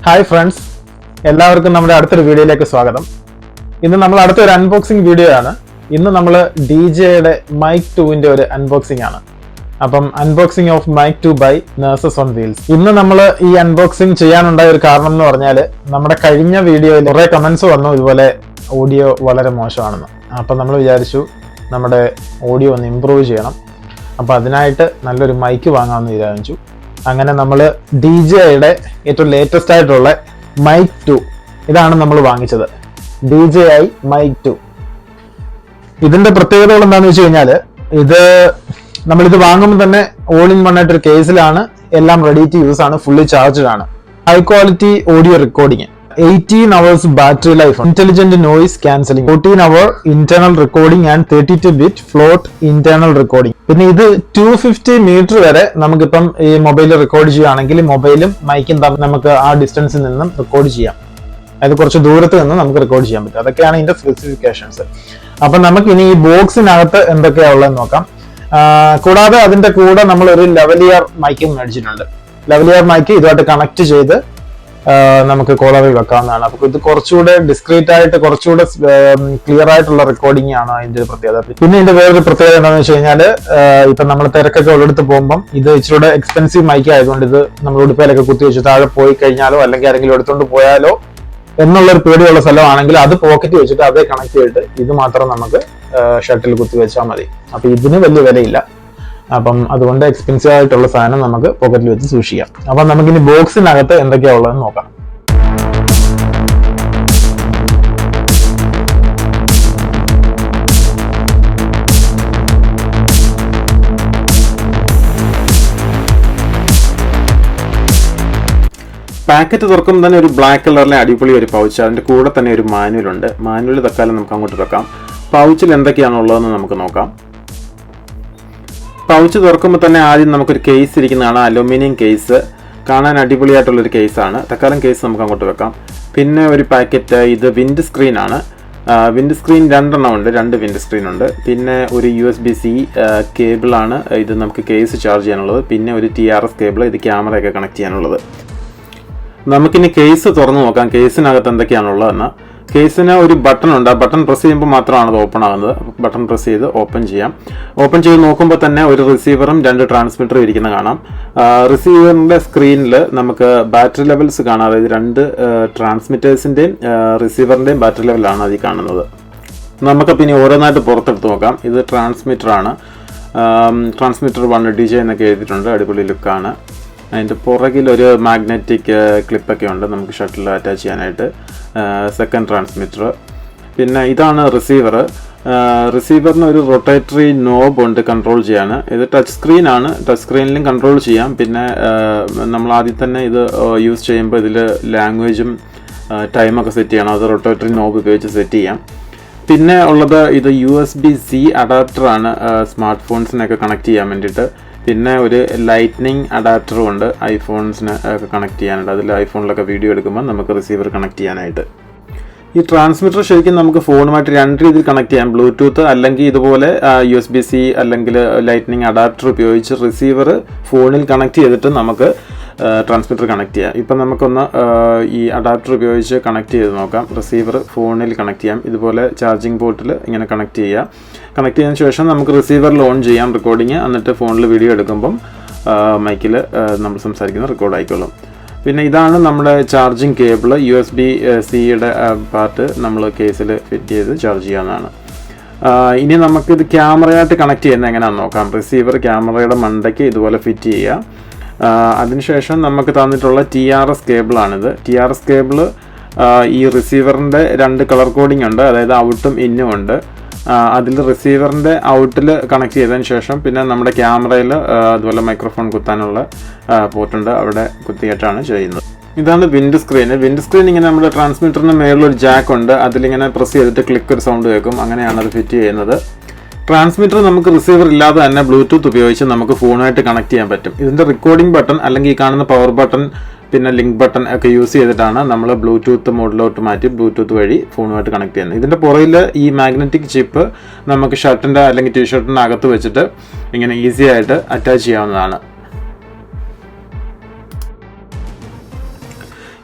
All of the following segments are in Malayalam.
ഹായ് ഫ്രണ്ട്സ്, എല്ലാവർക്കും നമ്മുടെ അടുത്തൊരു വീഡിയോയിലേക്ക് സ്വാഗതം. ഇന്ന് നമ്മൾ അടുത്തൊരു അൺബോക്സിംഗ് വീഡിയോ ആണ്. ഇന്ന് നമ്മൾ DJIയുടെ മൈക്ക് 2ന്റെ ഒരു അൺബോക്സിംഗ് ആണ്. അപ്പം unboxing of mic 2 by nurses on wheels. ഇന്ന് നമ്മൾ ഈ അൺബോക്സിംഗ് ചെയ്യാനുണ്ടായ ഒരു കാരണം എന്ന് പറഞ്ഞാൽ നമ്മുടെ കഴിഞ്ഞ വീഡിയോയിൽ കുറേ കമന്റ്സ് വന്നു ഇതുപോലെ ഓഡിയോ വളരെ മോശമാണെന്ന്. അപ്പം നമ്മൾ വിചാരിച്ചു നമ്മുടെ ഓഡിയോ ഒന്ന് ഇമ്പ്രൂവ് ചെയ്യണം. അപ്പം അതിനായിട്ട് നല്ലൊരു മൈക്ക് വാങ്ങാമെന്ന് വിചാരിച്ചു. അങ്ങനെ നമ്മൾ DJIയുടെ ഏറ്റവും ലേറ്റസ്റ്റ് ആയിട്ടുള്ള മൈക്ക് 2 ഇതാണ് നമ്മൾ വാങ്ങിച്ചത്. DJI Mic 2. ഇതിന്റെ പ്രത്യേകതകൾ എന്താണെന്ന് വെച്ച് കഴിഞ്ഞാൽ നമ്മളിത് വാങ്ങുമ്പോൾ തന്നെ ഓൾ ഇൻ വൺ ആയിട്ടൊരു കേസിലാണ്, എല്ലാം റെഡി ടു യൂസ് ആണ്, ഫുള്ളി ചാർജ്ഡ് ആണ്. High quality audio recording, 18 hours battery life, intelligent noise cancelling, 14 hour internal recording and 32-bit float internal recording. പിന്നെ ഇത് 250 meter വരെ നമുക്കിപ്പം ഈ മൊബൈൽ റെക്കോർഡ് ചെയ്യുകയാണെങ്കിൽ മൊബൈലും മൈക്കും തമ്മിൽ നമുക്ക് ആ ഡിസ്റ്റൻസിൽ നിന്നും റെക്കോർഡ് ചെയ്യാം. അതായത് കുറച്ച് ദൂരത്ത് നിന്ന് നമുക്ക് റെക്കോർഡ് ചെയ്യാൻ പറ്റും. അതൊക്കെയാണ് ഇതിന്റെ സ്പെസിഫിക്കേഷൻസ്. അപ്പൊ നമുക്ക് ഇനി ഈ ബോക്സിനകത്ത് എന്തൊക്കെയാ ഉള്ളതെന്ന് നോക്കാം. കൂടാതെ അതിന്റെ കൂടെ നമ്മൾ ഒരു ലെവലിയർ മൈക്കും മേടിച്ചിട്ടുണ്ട്. ലെവലിയർ മൈക്ക് ഇതുമായിട്ട് കണക്ട് ചെയ്ത് നമുക്ക് കോളറിൽ വെക്കാവുന്നതാണ്. അപ്പൊ ഇത് കുറച്ചുകൂടെ ഡിസ്ക്രീറ്റ് ആയിട്ട് കുറച്ചുകൂടെ ക്ലിയർ ആയിട്ടുള്ള റെക്കോർഡിംഗ് ആണ് അതിന്റെ ഒരു പ്രത്യേകത. പിന്നെ ഇതിന്റെ വേറൊരു പ്രത്യേകത എന്താണെന്ന് വെച്ച് കഴിഞ്ഞാൽ ഇപ്പൊ നമ്മൾ തിരക്കൊക്കെ ഉള്ളിടത്ത് പോകുമ്പോൾ ഇത് ഇച്ചിരൂടെ എക്സ്പെൻസീവ് മൈക്ക് ആയതുകൊണ്ട് ഇത് നമ്മൾ ഉടുപ്പയിലൊക്കെ കുത്തി വെച്ച് താഴെ പോയി കഴിഞ്ഞാലോ അല്ലെങ്കിൽ ആരെങ്കിലും എടുത്തുകൊണ്ട് പോയാലോ എന്നുള്ളൊരു പേടിയുള്ള സ്ഥലമാണെങ്കിൽ അത് പോക്കറ്റ് വെച്ചിട്ട് അതേ കണക്ട് ചെയ്തിട്ട് ഇത് മാത്രം നമുക്ക് ഷട്ടിൽ കുത്തി വെച്ചാൽ മതി. അപ്പൊ ഇതിന് വലിയ വിലയില്ല. അപ്പം അതുകൊണ്ട് എക്സ്പെൻസീവ് ആയിട്ടുള്ള സാധനം നമുക്ക് പോക്കറ്റിൽ വെച്ച് സൂക്ഷിക്കാം. അപ്പം നമുക്കിനി ബോക്സിനകത്ത് എന്തൊക്കെയാ ഉള്ളതെന്ന് നോക്കാം. പാക്കറ്റ് തുറക്കുമ്പോൾ തന്നെ ഒരു ബ്ലാക്ക് കളറിലെ അടിപൊളി ഒരു പൗച്ച്, അതിന്റെ കൂടെ തന്നെ ഒരു മാനുവൽ ഉണ്ട്. മാനുവൽ തക്കാലം നമുക്ക് അങ്ങോട്ട് വെക്കാം. പൗച്ചിൽ എന്തൊക്കെയാണുള്ളതെന്ന് നമുക്ക് നോക്കാം. പൗച്ച് തുറക്കുമ്പോൾ തന്നെ ആദ്യം നമുക്കൊരു കേസ് ഇരിക്കുന്നതാണ്, അലുമിനിയം കേസ്. കാണാൻ അടിപൊളിയായിട്ടുള്ളൊരു കേസാണ്. തക്കാലം കേസ് നമുക്ക് അങ്ങോട്ട് വെക്കാം. പിന്നെ ഒരു പാക്കറ്റ്, ഇത് വിൻഡ് സ്ക്രീൻ ആണ്. വിൻഡ് സ്ക്രീൻ 2 ഉണ്ട്, 2 വിൻഡ് സ്ക്രീൻ ഉണ്ട്. പിന്നെ ഒരു USB-C കേബിളാണ്, ഇത് നമുക്ക് കേസ് ചാർജ് ചെയ്യാനുള്ളത്. പിന്നെ ഒരു TRS കേബിൾ, ഇത് ക്യാമറയൊക്കെ കണക്ട് ചെയ്യാനുള്ളത്. നമുക്കിനി കേസ് തുറന്നു നോക്കാം, കേസിനകത്ത് എന്തൊക്കെയാണുള്ളതെന്ന്. കേസിന് ഒരു ബട്ടൺ ഉണ്ട്, ആ ബട്ടൺ പ്രസ് ചെയ്യുമ്പോൾ മാത്രമാണ് അത് ഓപ്പൺ ആകുന്നത്. ബട്ടൺ പ്രസ് ചെയ്ത് ഓപ്പൺ ചെയ്യാം. ഓപ്പൺ ചെയ്ത് നോക്കുമ്പോൾ തന്നെ ഒരു റിസീവറും 2 ട്രാൻസ്മിറ്ററും ഇരിക്കുന്ന കാണാം. റിസീവറിന്റെ സ്ക്രീനിൽ നമുക്ക് ബാറ്ററി ലെവൽസ് കാണാം. അതായത് 2 ട്രാൻസ്മിറ്റേഴ്സിന്റെയും റിസീവറിന്റെയും ബാറ്ററി ലെവലാണ് അതിൽ കാണുന്നത്. നമുക്കപ്പോൾ ഇനി ഓരോന്നായിട്ട് പുറത്തെടുത്ത് നോക്കാം. ഇത് ട്രാൻസ്മിറ്റർ ആണ്. ട്രാൻസ്മിറ്റർ 1 DJI എന്നൊക്കെ എഴുതിയിട്ടുണ്ട്, അടിപൊളി ലുക്കാണ്. അതിൻ്റെ പുറകിൽ ഒരു മാഗ്നറ്റിക് ക്ലിപ്പൊക്കെ ഉണ്ട് നമുക്ക് ഷട്ടിൽ അറ്റാച്ച് ചെയ്യാനായിട്ട്. Second transmitter. പിന്നെ ഇതാണ് റിസീവർ. റിസീവറിന് ഒരു റൊട്ടേറ്ററി നോബ് ഉണ്ട് കൺട്രോൾ ചെയ്യാൻ. ഇത് ടച്ച് സ്ക്രീനാണ്, ടച്ച് സ്ക്രീനിലും കൺട്രോൾ ചെയ്യാം. പിന്നെ നമ്മൾ ആദ്യം തന്നെ ഇത് യൂസ് ചെയ്യുമ്പോൾ ഇതിൽ ലാംഗ്വേജും ടൈമൊക്കെ സെറ്റ് ചെയ്യണം. അത് റൊട്ടേറ്ററി നോബ് ഉപയോഗിച്ച് സെറ്റ് ചെയ്യാം. പിന്നെ ഉള്ളത് ഇത് USB-C അഡാപ്റ്ററാണ്, സ്മാർട്ട് ഫോൺസിനൊക്കെ കണക്ട് ചെയ്യാൻ വേണ്ടിയിട്ട്. പിന്നെ ഒരു ലൈറ്റ്നിങ് അഡാപ്റ്ററും ഉണ്ട്, ഐഫോൺസിന് ഒക്കെ കണക്ട് ചെയ്യാനുണ്ട്. അതിൽ ഐഫോണിലൊക്കെ വീഡിയോ എടുക്കുമ്പോൾ നമുക്ക് റിസീവർ കണക്ട് ചെയ്യാനായിട്ട്. ഈ ട്രാൻസ്മിറ്റർ ശരിക്കും നമുക്ക് ഫോണുമായിട്ട് 2 രീതിയിൽ കണക്ട് ചെയ്യാം. ബ്ലൂടൂത്ത് അല്ലെങ്കിൽ ഇതുപോലെ USB-C അല്ലെങ്കിൽ ലൈറ്റ്നിങ് അഡാപ്റ്റർ ഉപയോഗിച്ച് റിസീവർ ഫോണിൽ കണക്ട് ചെയ്തിട്ട് നമുക്ക് ട്രാൻസ്മിറ്റർ കണക്ട് ചെയ്യാം. ഇപ്പം നമുക്കൊന്ന് ഈ അഡാപ്റ്റർ ഉപയോഗിച്ച് കണക്ട് ചെയ്ത് നോക്കാം. റിസീവർ ഫോണിൽ കണക്ട് ചെയ്യാം. ഇതുപോലെ ചാർജിങ് പോർട്ടിൽ ഇങ്ങനെ കണക്ട് ചെയ്യാം. കണക്ട് ചെയ്തതിന് ശേഷം നമുക്ക് റിസീവറിൽ ഓൺ ചെയ്യാം റെക്കോർഡിങ്. എന്നിട്ട് ഫോണിൽ വീഡിയോ എടുക്കുമ്പം മൈക്കിൽ നമ്മൾ സംസാരിക്കുന്ന റെക്കോർഡ് ആയിക്കോളും. പിന്നെ ഇതാണ് നമ്മുടെ ചാർജിങ് കേബിൾ. USB-Cയുടെ പാർട്ട് നമ്മൾ കേസിൽ ഫിറ്റ് ചെയ്ത് ചാർജ് ചെയ്യാവുന്നതാണ്. ഇനി നമുക്കിത് ക്യാമറയായിട്ട് കണക്ട് ചെയ്യുന്നത് എങ്ങനെയാണെന്ന് നോക്കാം. റിസീവർ ക്യാമറയുടെ മണ്ടയ്ക്ക് ഇതുപോലെ ഫിറ്റ് ചെയ്യുക. അതിനുശേഷം നമുക്ക് തന്നിട്ടുള്ള TRS കേബിളാണിത്. TRS കേബിള് ഈ റിസീവറിൻ്റെ 2 കളർ കോഡിംഗ് ഉണ്ട്, അതായത് ഔട്ടും ഇന്നും ഉണ്ട്. അതിൽ റിസീവറിൻ്റെ ഔട്ടിൽ കണക്ട് ചെയ്തതിന് ശേഷം പിന്നെ നമ്മുടെ ക്യാമറയിൽ അതുപോലെ മൈക്രോഫോൺ കുത്താനുള്ള പോർട്ടുണ്ട്, അവിടെ കുത്തിയിട്ടാണ് ചെയ്യുന്നത്. ഇതാണ് വിൻഡ് സ്ക്രീൻ. വിൻഡ് സ്ക്രീൻ ഇങ്ങനെ നമ്മുടെ ട്രാൻസ്മിറ്ററിന് മേളിലൊരു ജാക്ക് ഉണ്ട്, അതിലിങ്ങനെ പ്രസ് ചെയ്തിട്ട് ക്ലിക്ക് ഒരു സൗണ്ട് കേൾക്കും. അങ്ങനെയാണ് അത് ഫിറ്റ് ചെയ്യുന്നത്. ട്രാൻസ്മിറ്റർ നമുക്ക് റിസീവർ ഇല്ലാതെ തന്നെ ബ്ലൂടൂത്ത് ഉപയോഗിച്ച് നമുക്ക് ഫോണുമായിട്ട് കണക്ട് ചെയ്യാൻ പറ്റും. ഇതിൻ്റെ റെക്കോർഡിംഗ് ബട്ടൺ അല്ലെങ്കിൽ ഈ കാണുന്ന പവർ ബട്ടൺ പിന്നെ ലിങ്ക് ബട്ടൺ ഒക്കെ യൂസ് ചെയ്തിട്ടാണ് നമ്മൾ ബ്ലൂടൂത്ത് മോഡിലോട്ട് മാറ്റി ബ്ലൂടൂത്ത് വഴി ഫോണുമായിട്ട് കണക്ട് ചെയ്യുന്നത്. ഇതിൻ്റെ പുറകിൽ ഈ മാഗ്നറ്റിക് ചിപ്പ് നമുക്ക് ഷർട്ടിൻ്റെ അല്ലെങ്കിൽ ടീഷർട്ടിൻ്റെ അകത്ത് വെച്ചിട്ട് ഇങ്ങനെ ഈസി ആയിട്ട് അറ്റാച്ച് ചെയ്യാവുന്നതാണ്.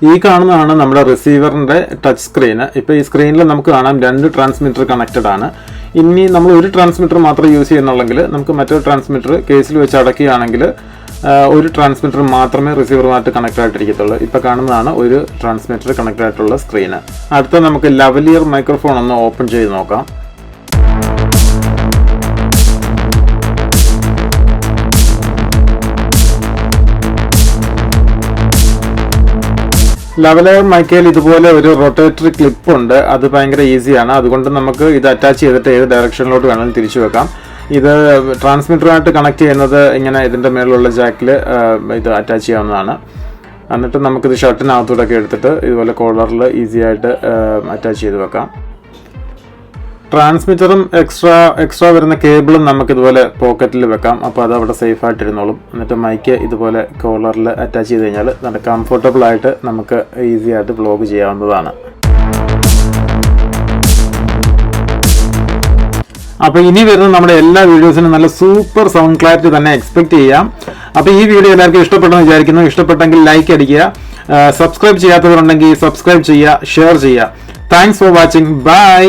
ഈ കാണുന്നതാണ് നമ്മുടെ റിസീവറിൻ്റെ ടച്ച് സ്ക്രീന്. ഇപ്പോൾ ഈ സ്ക്രീനിൽ നമുക്ക് കാണാം 2 ട്രാൻസ്മിറ്റർ കണക്റ്റഡ് ആണ്. ഇനി നമ്മൾ ഒരു ട്രാൻസ്മിറ്റർ മാത്രം യൂസ് ചെയ്യുന്നുണ്ടെങ്കിൽ നമുക്ക് മറ്റൊരു ട്രാൻസ്മിറ്റർ കേസിൽ വെച്ച് അടക്കുകയാണെങ്കിൽ ഒരു ട്രാൻസ്മിറ്റർ മാത്രമേ റിസീവറുമായിട്ട് കണക്ട് ആയിട്ടിരിക്കത്തുള്ളൂ. ഇപ്പോൾ കാണുന്നതാണ് ഒരു ട്രാൻസ്മിറ്റർ കണക്ട് ആയിട്ടുള്ള സ്ക്രീന്. അടുത്ത നമുക്ക് ലവലിയർ മൈക്രോഫോൺ ഒന്ന് ഓപ്പൺ ചെയ്ത് നോക്കാം. ലെവലർ മൈക്കയിൽ ഇതുപോലെ ഒരു റൊട്ടേറ്ററി ക്ലിപ്പ് ഉണ്ട്. അത് ഭയങ്കര ഈസിയാണ്. അതുകൊണ്ട് നമുക്ക് ഇത് അറ്റാച്ച് ചെയ്തിട്ട് ഏത് ഡയറക്ഷനിലോട്ട് വേണമെങ്കിലും തിരിച്ചു വെക്കാം. ഇത് ട്രാൻസ്മിറ്ററുമായിട്ട് കണക്ട് ചെയ്യുന്നത് ഇങ്ങനെ ഇതിൻ്റെ മേലുള്ള ജാക്കിൽ ഇത് അറ്റാച്ച് ചെയ്യാവുന്നതാണ്. എന്നിട്ട് നമുക്കിത് ഷർട്ടിനകത്തൂടെയൊക്കെ എടുത്തിട്ട് ഇതുപോലെ കോളറിൽ ഈസി ആയിട്ട് അറ്റാച്ച് ചെയ്ത് വെക്കാം. ട്രാൻസ്മിറ്ററും എക്സ്ട്രാ വരുന്ന കേബിളും നമുക്കിതുപോലെ പോക്കറ്റിൽ വെക്കാം. അപ്പോൾ അത് അവിടെ സേഫായിട്ടിരുന്നോളും. എന്നിട്ട് മൈക്ക് ഇതുപോലെ കോളറിൽ അറ്റാച്ച് ചെയ്ത് കഴിഞ്ഞാൽ നല്ല കംഫർട്ടബിൾ ആയിട്ട് നമുക്ക് ഈസി ആയിട്ട് വ്ലോഗ് ചെയ്യാവുന്നതാണ്. അപ്പോൾ ഇനി വരുന്ന നമ്മുടെ എല്ലാ വീഡിയോസിനും നല്ല സൂപ്പർ സൗണ്ട് ക്ലാരിറ്റി തന്നെ എക്സ്പെക്ട് ചെയ്യാം. അപ്പോൾ ഈ വീഡിയോ എല്ലാവർക്കും ഇഷ്ടപ്പെട്ടെന്ന് വിചാരിക്കുന്നു. ഇഷ്ടപ്പെട്ടെങ്കിൽ ലൈക്ക് അടിക്കുക. സബ്സ്ക്രൈബ് ചെയ്യാത്തവരുണ്ടെങ്കിൽ സബ്സ്ക്രൈബ് ചെയ്യുക, ഷെയർ ചെയ്യുക. Thanks for watching. ബൈ.